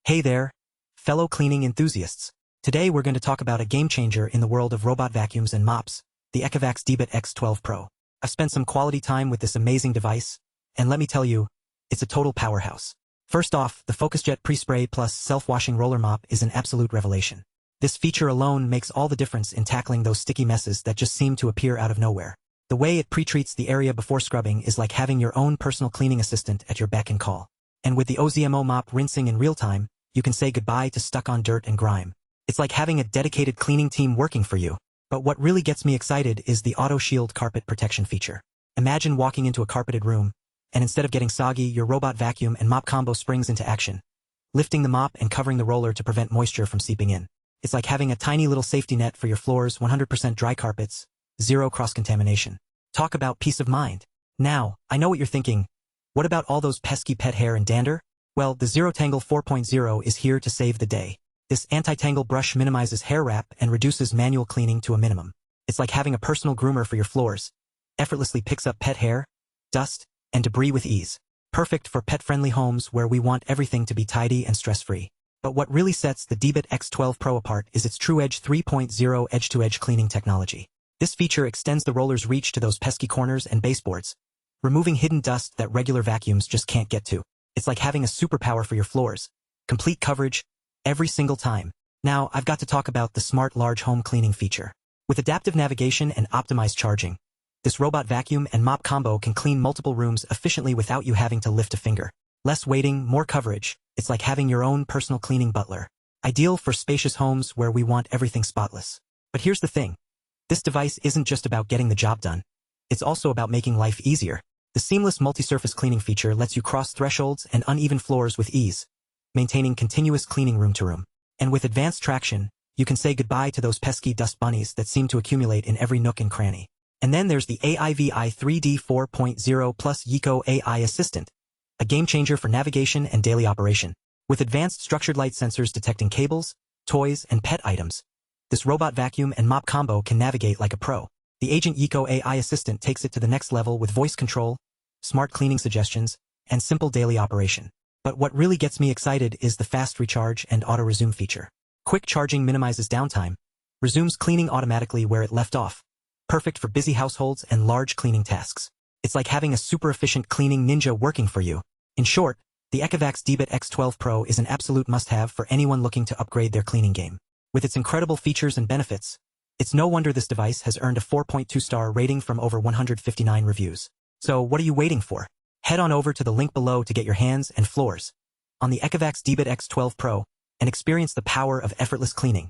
Hey there, fellow cleaning enthusiasts. Today we're going to talk about a game changer in the world of robot vacuums and mops, the ECOVACS DEEBOT X12 PRO. I've spent some quality time with this amazing device, and let me tell you, it's a total powerhouse. First off, the FocusJet Pre-Spray plus Self-Washing Roller Mop is an absolute revelation. This feature alone makes all the difference in tackling those sticky messes that just seem to appear out of nowhere. The way it pre-treats the area before scrubbing is like having your own personal cleaning assistant at your beck and call. And with the OZMO mop rinsing in real time, you can say goodbye to stuck-on dirt and grime. It's like having a dedicated cleaning team working for you. But what really gets me excited is the Auto Shield carpet protection feature. Imagine walking into a carpeted room, and instead of getting soggy, your robot vacuum and mop combo springs into action, lifting the mop and covering the roller to prevent moisture from seeping in. It's like having a tiny little safety net for your floors, 100% dry carpets, zero cross-contamination. Talk about peace of mind. Now, I know what you're thinking. What about all those pesky pet hair and dander? Well, the ZeroTangle 4.0 is here to save the day. This anti-tangle brush minimizes hair wrap and reduces manual cleaning to a minimum. It's like having a personal groomer for your floors. Effortlessly picks up pet hair, dust, and debris with ease. Perfect for pet-friendly homes where we want everything to be tidy and stress-free. But what really sets the DEEBOT X12 PRO apart is its TruEdge 3.0 edge-to-edge cleaning technology. This feature extends the roller's reach to those pesky corners and baseboards, removing hidden dust that regular vacuums just can't get to. It's like having a superpower for your floors. Complete coverage, every single time. Now, I've got to talk about the smart large home cleaning feature. With adaptive navigation and optimized charging, this robot vacuum and mop combo can clean multiple rooms efficiently without you having to lift a finger. Less waiting, more coverage. It's like having your own personal cleaning butler. Ideal for spacious homes where we want everything spotless. But here's the thing. This device isn't just about getting the job done. It's also about making life easier. The seamless multi-surface cleaning feature lets you cross thresholds and uneven floors with ease, maintaining continuous cleaning room to room. And with advanced traction, you can say goodbye to those pesky dust bunnies that seem to accumulate in every nook and cranny. And then there's the AIVI 3D 4.0 plus Eco AI Assistant, a game changer for navigation and daily operation. With advanced structured light sensors detecting cables, toys, and pet items, this robot vacuum and mop combo can navigate like a pro. The Agent Eco AI Assistant takes it to the next level with voice control, smart cleaning suggestions, and simple daily operation. But what really gets me excited is the fast recharge and auto-resume feature. Quick charging minimizes downtime, resumes cleaning automatically where it left off. Perfect for busy households and large cleaning tasks. It's like having a super efficient cleaning ninja working for you. In short, the ECOVACS DEEBOT X12 PRO is an absolute must-have for anyone looking to upgrade their cleaning game. With its incredible features and benefits, it's no wonder this device has earned a 4.2-star rating from over 159 reviews. So what are you waiting for? Head on over to the link below to get your hands and floors on the ECOVACS DEEBOT X12 PRO and experience the power of effortless cleaning.